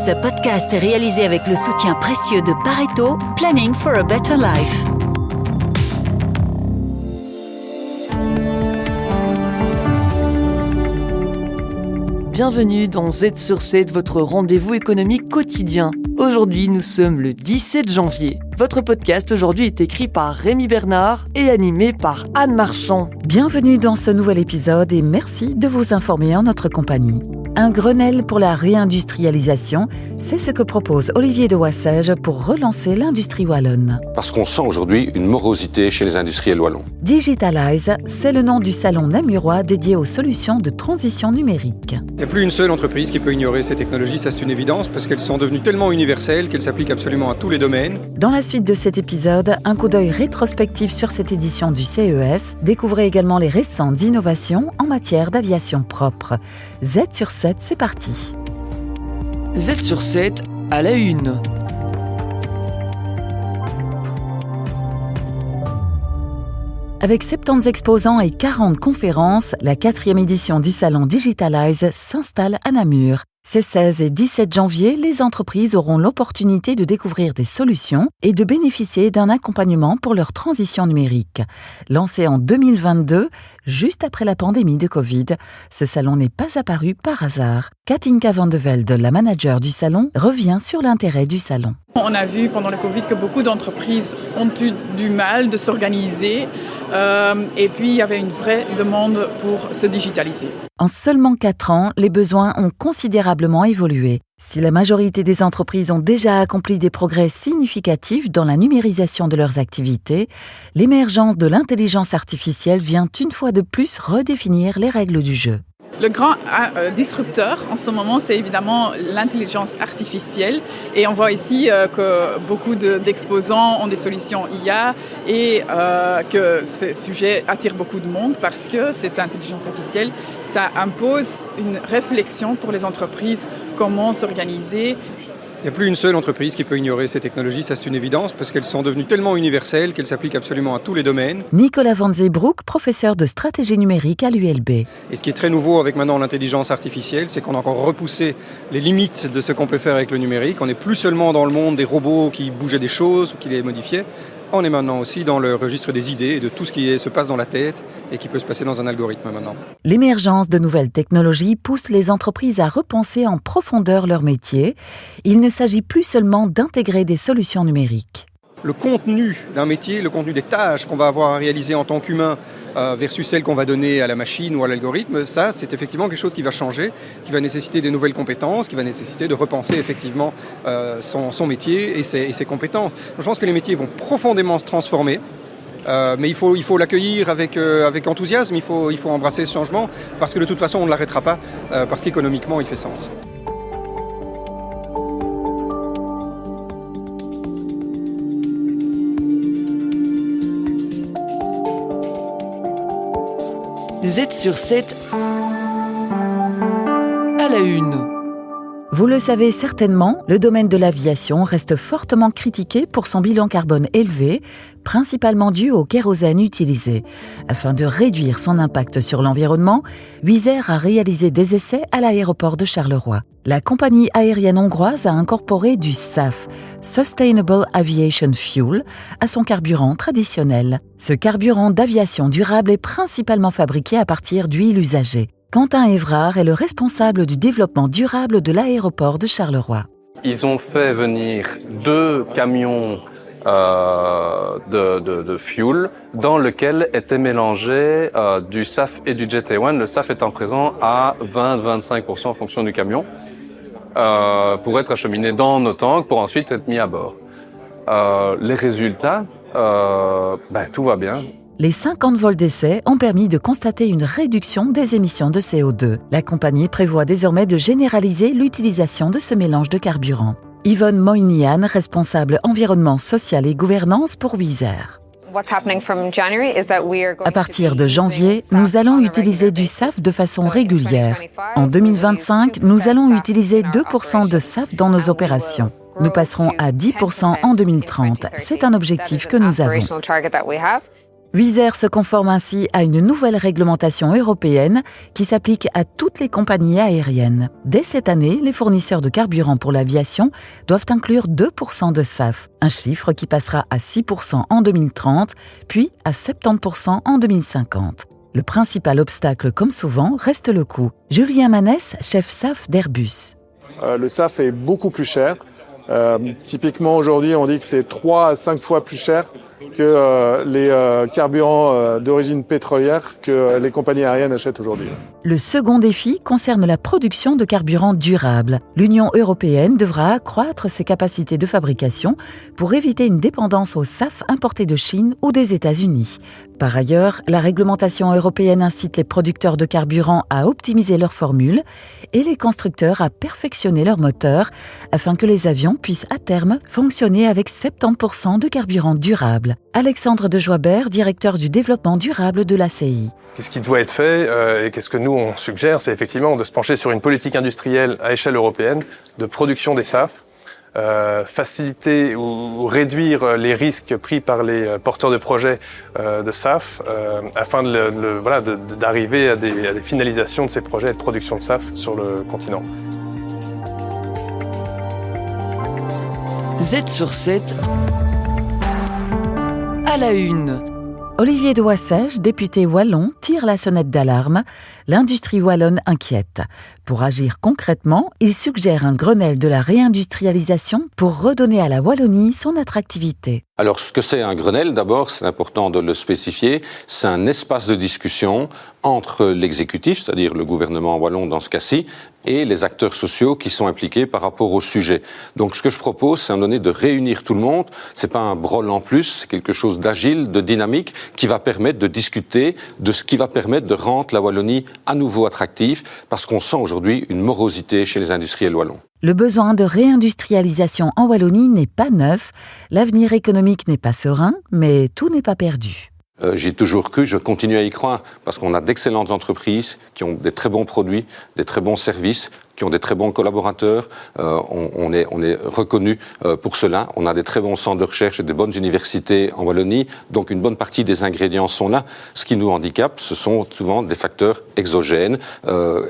Ce podcast est réalisé avec le soutien précieux de Pareto, Planning for a Better Life. Bienvenue dans Z sur 7, votre rendez-vous économique quotidien. Aujourd'hui, nous sommes le 17 janvier. Votre podcast aujourd'hui est écrit par Rémi Bernard et animé par Anne Marchand. Bienvenue dans ce nouvel épisode et merci de vous informer en notre compagnie. Un Grenelle pour la réindustrialisation, c'est ce que propose Olivier de Wassège pour relancer l'industrie wallonne. Parce qu'on sent aujourd'hui une morosité chez les industriels wallons. Digitalize, c'est le nom du salon namurois dédié aux solutions de transition numérique. Il n'y a plus une seule entreprise qui peut ignorer ces technologies, ça c'est une évidence, parce qu'elles sont devenues tellement universelles qu'elles s'appliquent absolument à tous les domaines. Dans la suite de cet épisode, un coup d'œil rétrospectif sur cette édition du CES. Découvrez également les récentes innovations en matière d'aviation propre. Z sur 7, c'est parti. Z sur 7, à la une. Avec 70 exposants et 40 conférences, la 4e édition du salon Digitalize s'installe à Namur. Ces 16 et 17 janvier, les entreprises auront l'opportunité de découvrir des solutions et de bénéficier d'un accompagnement pour leur transition numérique. Lancé en 2022, juste après la pandémie de Covid, ce salon n'est pas apparu par hasard. Katinka van de Velde, la manager du salon, revient sur l'intérêt du salon. On a vu pendant le Covid que beaucoup d'entreprises ont eu du mal de s'organiser et puis il y avait une vraie demande pour se digitaliser. En seulement 4 ans, les besoins ont considérablement évolué. Si la majorité des entreprises ont déjà accompli des progrès significatifs dans la numérisation de leurs activités, l'émergence de l'intelligence artificielle vient une fois de plus redéfinir les règles du jeu. Le grand disrupteur en ce moment, c'est évidemment l'intelligence artificielle. Et on voit ici que beaucoup d'exposants ont des solutions IA et que ce sujet attire beaucoup de monde parce que cette intelligence artificielle, ça impose une réflexion pour les entreprises, comment s'organiser. Il n'y a plus une seule entreprise qui peut ignorer ces technologies, ça c'est une évidence, parce qu'elles sont devenues tellement universelles qu'elles s'appliquent absolument à tous les domaines. Nicolas Van Zeebroek, professeur de stratégie numérique à l'ULB. Et ce qui est très nouveau avec maintenant l'intelligence artificielle, c'est qu'on a encore repoussé les limites de ce qu'on peut faire avec le numérique. On n'est plus seulement dans le monde des robots qui bougeaient des choses ou qui les modifiaient. On est maintenant aussi dans le registre des idées et de tout ce qui se passe dans la tête et qui peut se passer dans un algorithme maintenant. L'émergence de nouvelles technologies pousse les entreprises à repenser en profondeur leur métier. Il ne s'agit plus seulement d'intégrer des solutions numériques. Le contenu d'un métier, le contenu des tâches qu'on va avoir à réaliser en tant qu'humain versus celles qu'on va donner à la machine ou à l'algorithme, ça c'est effectivement quelque chose qui va changer, qui va nécessiter des nouvelles compétences, qui va nécessiter de repenser effectivement son métier et ses compétences. Donc, je pense que les métiers vont profondément se transformer. Mais il faut l'accueillir avec enthousiasme, il faut embrasser ce changement parce que de toute façon on ne l'arrêtera pas parce qu'économiquement il fait sens. Z sur 7, à la une. Vous le savez certainement, le domaine de l'aviation reste fortement critiqué pour son bilan carbone élevé, principalement dû au kérosène utilisé. Afin de réduire son impact sur l'environnement, Wizz Air a réalisé des essais à l'aéroport de Charleroi. La compagnie aérienne hongroise a incorporé du SAF, Sustainable Aviation Fuel, à son carburant traditionnel. Ce carburant d'aviation durable est principalement fabriqué à partir d'huile usagée. Quentin Évrard est le responsable du développement durable de l'aéroport de Charleroi. Ils ont fait venir 2 camions de fuel dans lequel étaient mélangés du SAF et du Jet A1, le SAF étant présent à 20-25% en fonction du camion, pour être acheminé dans nos tanks pour ensuite être mis à bord. Les résultats, tout va bien. Les 50 vols d'essai ont permis de constater une réduction des émissions de CO2. La compagnie prévoit désormais de généraliser l'utilisation de ce mélange de carburant. Yvonne Moynihan, responsable environnement, social et gouvernance pour Wizz Air. À partir de janvier, nous allons utiliser du SAF de façon régulière. En 2025, nous allons utiliser 2% de SAF dans nos opérations. Nous passerons à 10% en 2030. C'est un objectif que nous avons. Wizz Air se conforme ainsi à une nouvelle réglementation européenne qui s'applique à toutes les compagnies aériennes. Dès cette année, les fournisseurs de carburant pour l'aviation doivent inclure 2% de SAF, un chiffre qui passera à 6% en 2030, puis à 70% en 2050. Le principal obstacle, comme souvent, reste le coût. Julien Manès, chef SAF d'Airbus. Le SAF est beaucoup plus cher. Typiquement, aujourd'hui, on dit que c'est 3 à 5 fois plus cher que les carburants d'origine pétrolière que les compagnies aériennes achètent aujourd'hui. Le second défi concerne la production de carburants durables. L'Union européenne devra accroître ses capacités de fabrication pour éviter une dépendance aux SAF importés de Chine ou des États-Unis. Par ailleurs, la réglementation européenne incite les producteurs de carburant à optimiser leurs formules et les constructeurs à perfectionner leurs moteurs afin que les avions puissent à terme fonctionner avec 70% de carburant durable. Alexandre de Joibert, directeur du développement durable de l'ACI. Ce qui doit être fait et qu'est-ce que nous on suggère, c'est effectivement de se pencher sur une politique industrielle à échelle européenne de production des SAF, faciliter ou réduire les risques pris par les porteurs de projets de SAF afin d'arriver à des finalisations de ces projets de production de SAF sur le continent. Z sur 7 à la une. Olivier de Wassège, député wallon, tire la sonnette d'alarme. L'industrie wallonne inquiète. Pour agir concrètement, il suggère un Grenelle de la réindustrialisation pour redonner à la Wallonie son attractivité. Alors, ce que c'est un Grenelle, d'abord, c'est important de le spécifier, c'est un espace de discussion entre l'exécutif, c'est-à-dire le gouvernement wallon dans ce cas-ci, et les acteurs sociaux qui sont impliqués par rapport au sujet. Donc, ce que je propose, c'est à un moment donné de réunir tout le monde. C'est pas un brol en plus, c'est quelque chose d'agile, de dynamique, qui va permettre de discuter de ce qui va permettre de rendre la Wallonie à nouveau attractive, parce qu'on sent aujourd'hui une morosité chez les industriels wallons. Le besoin de réindustrialisation en Wallonie n'est pas neuf, l'avenir économique n'est pas serein, mais tout n'est pas perdu. J'ai toujours cru, je continue à y croire, parce qu'on a d'excellentes entreprises qui ont des très bons produits, des très bons services, qui ont des très bons collaborateurs. On est reconnu pour cela. On a des très bons centres de recherche et des bonnes universités en Wallonie. Donc une bonne partie des ingrédients sont là. Ce qui nous handicape, ce sont souvent des facteurs exogènes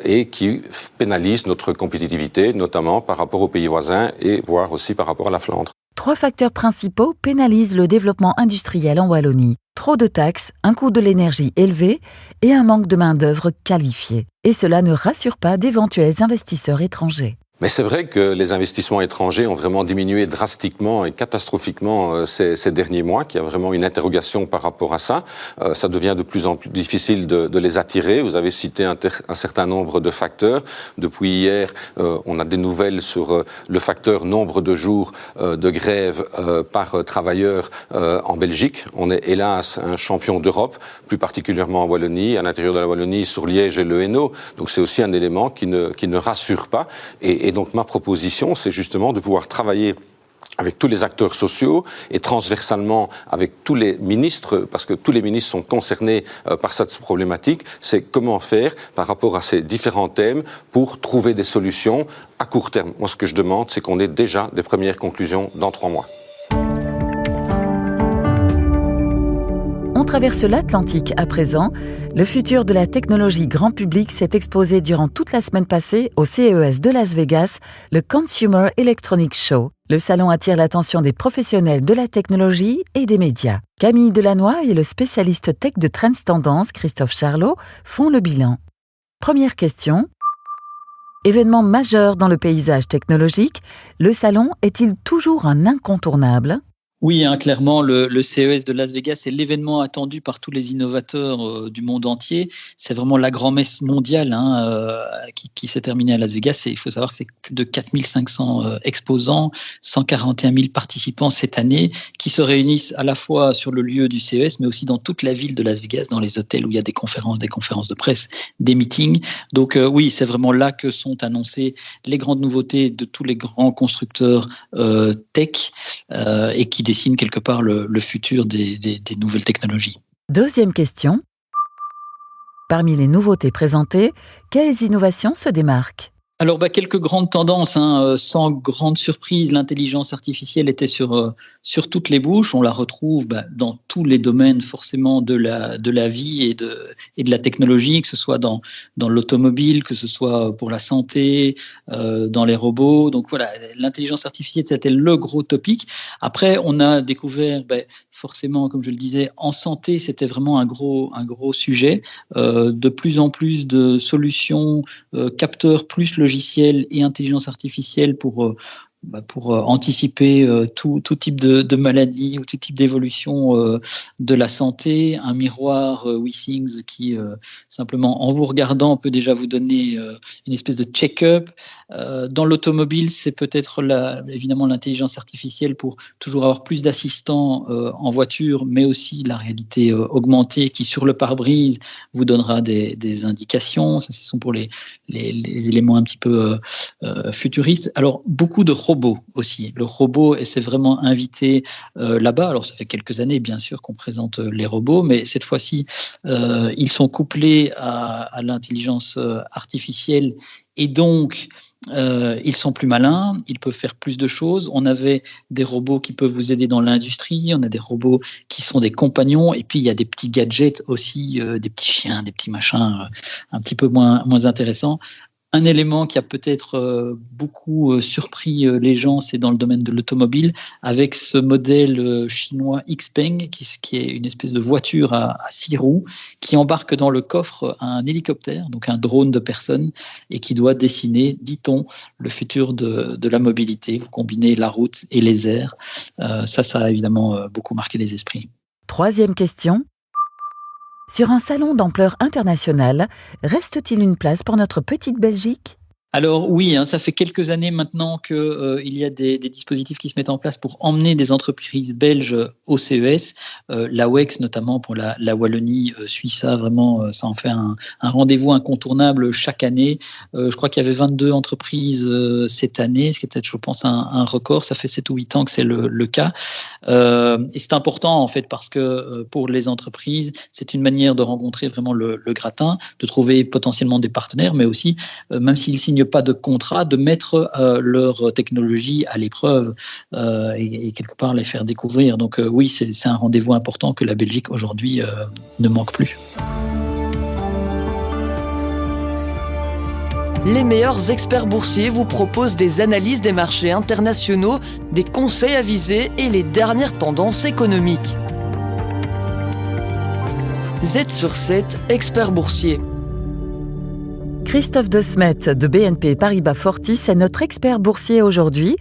et qui pénalisent notre compétitivité, notamment par rapport aux pays voisins et voire aussi par rapport à la Flandre. 3 facteurs principaux pénalisent le développement industriel en Wallonie. Trop de taxes, un coût de l'énergie élevé et un manque de main-d'œuvre qualifiée. Et cela ne rassure pas d'éventuels investisseurs étrangers. Mais c'est vrai que les investissements étrangers ont vraiment diminué drastiquement et catastrophiquement ces derniers mois, qu'il y a vraiment une interrogation par rapport à ça. Ça devient de plus en plus difficile de les attirer. Vous avez cité un certain nombre de facteurs. Depuis hier, on a des nouvelles sur le facteur nombre de jours de grève par travailleur en Belgique. On est hélas un champion d'Europe, plus particulièrement en Wallonie, à l'intérieur de la Wallonie, sur Liège et le Hainaut. Donc c'est aussi un élément qui ne rassure pas. Et donc ma proposition, c'est justement de pouvoir travailler avec tous les acteurs sociaux et transversalement avec tous les ministres, parce que tous les ministres sont concernés par cette problématique, c'est comment faire par rapport à ces différents thèmes pour trouver des solutions à court terme. Moi, ce que je demande, c'est qu'on ait déjà des premières conclusions dans 3 mois. On traverse l'Atlantique à présent. Le futur de la technologie grand public s'est exposé durant toute la semaine passée au CES de Las Vegas, le Consumer Electronics Show. Le salon attire l'attention des professionnels de la technologie et des médias. Camille Delannoy et le spécialiste tech de Trends Tendance, Christophe Charlot, font le bilan. Première question. Événement majeur dans le paysage technologique, le salon est-il toujours un incontournable ? Oui, clairement, le CES de Las Vegas est l'événement attendu par tous les innovateurs du monde entier. C'est vraiment la grand-messe mondiale qui s'est terminée à Las Vegas. Et il faut savoir que c'est plus de 4500 exposants, 141 000 participants cette année qui se réunissent à la fois sur le lieu du CES, mais aussi dans toute la ville de Las Vegas, dans les hôtels où il y a des conférences de presse, des meetings. Donc oui, c'est vraiment là que sont annoncées les grandes nouveautés de tous les grands constructeurs tech et qui dessine quelque part le futur des nouvelles technologies. Deuxième question. Parmi les nouveautés présentées, quelles innovations se démarquent ? Alors, quelques grandes tendances, sans grande surprise. L'intelligence artificielle était sur toutes les bouches. On la retrouve dans tous les domaines forcément de la vie et de la technologie, que ce soit dans l'automobile, que ce soit pour la santé, dans les robots. Donc voilà, l'intelligence artificielle, c'était le gros topic. Après, on a découvert forcément, comme je le disais, en santé, c'était vraiment un gros sujet. De plus en plus de solutions, capteurs plus logiciels et intelligence artificielle pour anticiper tout type de maladie ou tout type d'évolution de la santé. Un miroir WeThings qui, simplement en vous regardant, peut déjà vous donner une espèce de check-up. Dans l'automobile, c'est peut-être évidemment l'intelligence artificielle pour toujours avoir plus d'assistants en voiture, mais aussi la réalité augmentée qui, sur le pare-brise, vous donnera des indications. Ça, ce sont pour les éléments un petit peu futuristes. Alors, beaucoup de robots aussi. Le robot s'est vraiment invité là-bas. Alors, ça fait quelques années, bien sûr, qu'on présente les robots, mais cette fois-ci, ils sont couplés à l'intelligence artificielle et donc, ils sont plus malins, ils peuvent faire plus de choses. On avait des robots qui peuvent vous aider dans l'industrie, on a des robots qui sont des compagnons, et puis il y a des petits gadgets aussi, des petits chiens, des petits machins un petit peu moins intéressants. Un élément qui a peut-être beaucoup surpris les gens, c'est dans le domaine de l'automobile, avec ce modèle chinois Xpeng, qui est une espèce de voiture à 6 roues, qui embarque dans le coffre un hélicoptère, donc un drone de personnes, et qui doit dessiner, dit-on, le futur de la mobilité. Vous combinez la route et les airs. Ça a évidemment beaucoup marqué les esprits. Troisième question. Sur un salon d'ampleur internationale, reste-t-il une place pour notre petite Belgique ? Alors oui, ça fait quelques années maintenant qu'il y a des dispositifs qui se mettent en place pour emmener des entreprises belges au CES. La WEX notamment pour la Wallonie suit ça vraiment, ça en fait un rendez-vous incontournable chaque année. Je crois qu'il y avait 22 entreprises cette année, ce qui était, je pense, un record. Ça fait 7 ou 8 ans que c'est le cas. Et c'est important en fait parce que pour les entreprises, c'est une manière de rencontrer vraiment le gratin, de trouver potentiellement des partenaires, mais aussi, même s'ils signent pas de contrat, de mettre leur technologie à l'épreuve et quelque part les faire découvrir. Donc oui, c'est un rendez-vous important que la Belgique aujourd'hui ne manque plus. Les meilleurs experts boursiers vous proposent des analyses des marchés internationaux, des conseils avisés et les dernières tendances économiques. Z sur 7, expert boursier. Christophe De Smet de BNP Paribas Fortis est notre expert boursier aujourd'hui.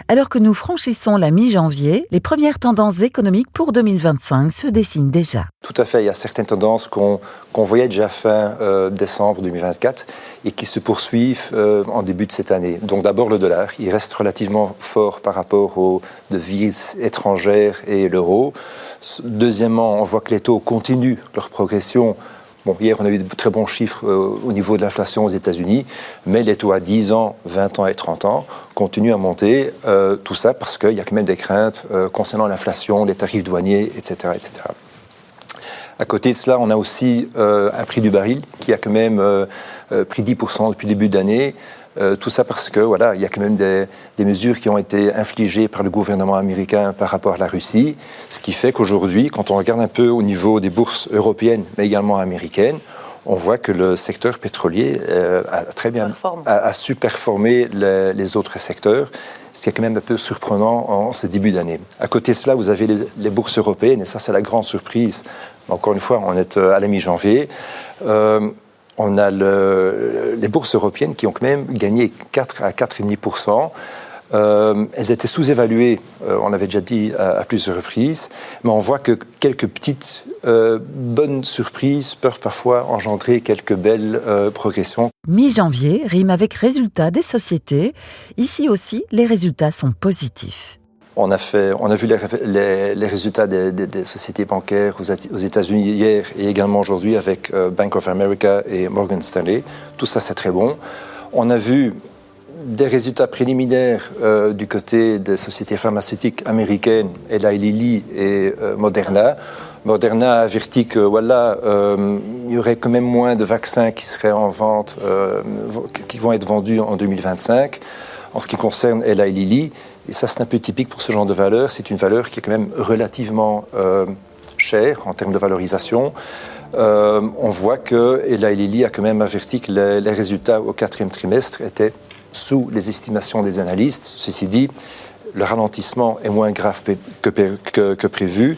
Alors que nous franchissons la mi-janvier, les premières tendances économiques pour 2025 se dessinent déjà. Tout à fait, il y a certaines tendances qu'on voyait déjà fin décembre 2024 et qui se poursuivent en début de cette année. Donc d'abord le dollar, il reste relativement fort par rapport aux devises étrangères et l'euro. Deuxièmement, on voit que les taux continuent leur progression. Bon, hier, on a eu de très bons chiffres au niveau de l'inflation aux États-Unis, mais les taux à 10 ans, 20 ans et 30 ans continuent à monter. Tout ça parce qu'il y a quand même des craintes concernant l'inflation, les tarifs douaniers, etc., etc. À côté de cela, on a aussi un prix du baril qui a quand même pris 10% depuis le début d'année. Tout ça parce que voilà, il y a quand même des mesures qui ont été infligées par le gouvernement américain par rapport à la Russie, ce qui fait qu'aujourd'hui, quand on regarde un peu au niveau des bourses européennes, mais également américaines, on voit que le secteur pétrolier a su performer les autres secteurs, ce qui est quand même un peu surprenant en ce début d'année. À côté de cela, vous avez les bourses européennes, et ça c'est la grande surprise. Encore une fois, on est à la mi-janvier. On a les bourses européennes qui ont quand même gagné 4 à 4,5%. Elles étaient sous-évaluées, on l'avait déjà dit à plusieurs reprises, mais on voit que quelques petites bonnes surprises peuvent parfois engendrer quelques belles progressions. Mi-janvier rime avec résultats des sociétés. Ici aussi, les résultats sont positifs. On a vu les résultats des sociétés bancaires aux États-Unis hier et également aujourd'hui avec Bank of America et Morgan Stanley. Tout ça, c'est très bon. On a vu des résultats préliminaires du côté des sociétés pharmaceutiques américaines, Eli Lilly et Moderna. Moderna a averti que il y aurait quand même moins de vaccins qui seraient en vente, qui vont être vendus en 2025. En ce qui concerne Eli Lilly, et ça c'est un peu typique pour ce genre de valeur, c'est une valeur qui est quand même relativement chère en termes de valorisation. On voit que Eli Lilly a quand même averti que les résultats au 4e trimestre étaient sous les estimations des analystes. Ceci dit, le ralentissement est moins grave que prévu.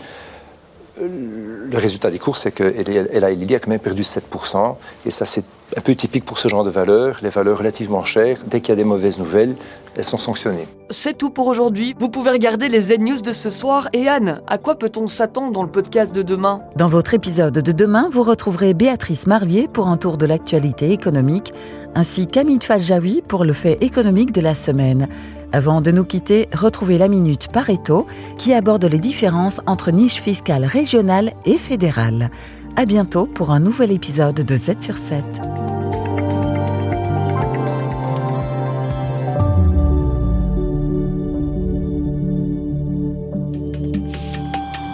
Le résultat des cours, c'est que Eli Lilly a quand même perdu 7%. Et ça, c'est un peu typique pour ce genre de valeurs. Les valeurs relativement chères, dès qu'il y a des mauvaises nouvelles, elles sont sanctionnées. C'est tout pour aujourd'hui. Vous pouvez regarder les Z-News de ce soir. Et Anne, à quoi peut-on s'attendre dans le podcast de demain ? Dans votre épisode de demain, vous retrouverez Béatrice Marlier pour un tour de l'actualité économique, ainsi qu'Hamid Faljaoui pour le fait économique de la semaine. Avant de nous quitter, retrouvez la Minute Pareto qui aborde les différences entre niches fiscales régionales et fédérales. À bientôt pour un nouvel épisode de Z sur 7.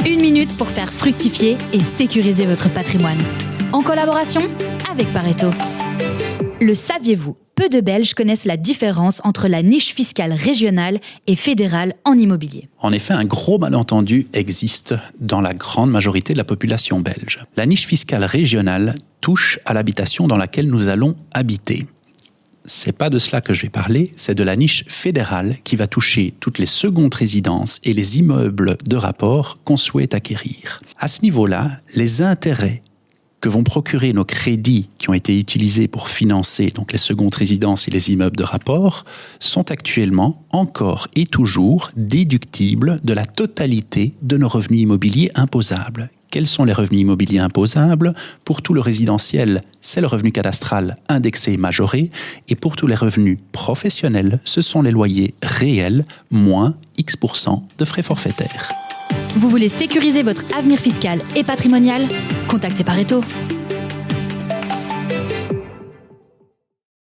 Une minute pour faire fructifier et sécuriser votre patrimoine. En collaboration avec Pareto. Le saviez-vous ? Peu de Belges connaissent la différence entre la niche fiscale régionale et fédérale en immobilier. En effet, un gros malentendu existe dans la grande majorité de la population belge. La niche fiscale régionale touche à l'habitation dans laquelle nous allons habiter. C'est pas de cela que je vais parler, c'est de la niche fédérale qui va toucher toutes les secondes résidences et les immeubles de rapport qu'on souhaite acquérir. À ce niveau-là, les intérêts que vont procurer nos crédits qui ont été utilisés pour financer donc les secondes résidences et les immeubles de rapport sont actuellement encore et toujours déductibles de la totalité de nos revenus immobiliers imposables. Quels sont les revenus immobiliers imposables ? Pour tout le résidentiel, c'est le revenu cadastral indexé et majoré, et pour tous les revenus professionnels, ce sont les loyers réels moins X% de frais forfaitaires. Vous voulez sécuriser votre avenir fiscal et patrimonial ? Contactez Pareto.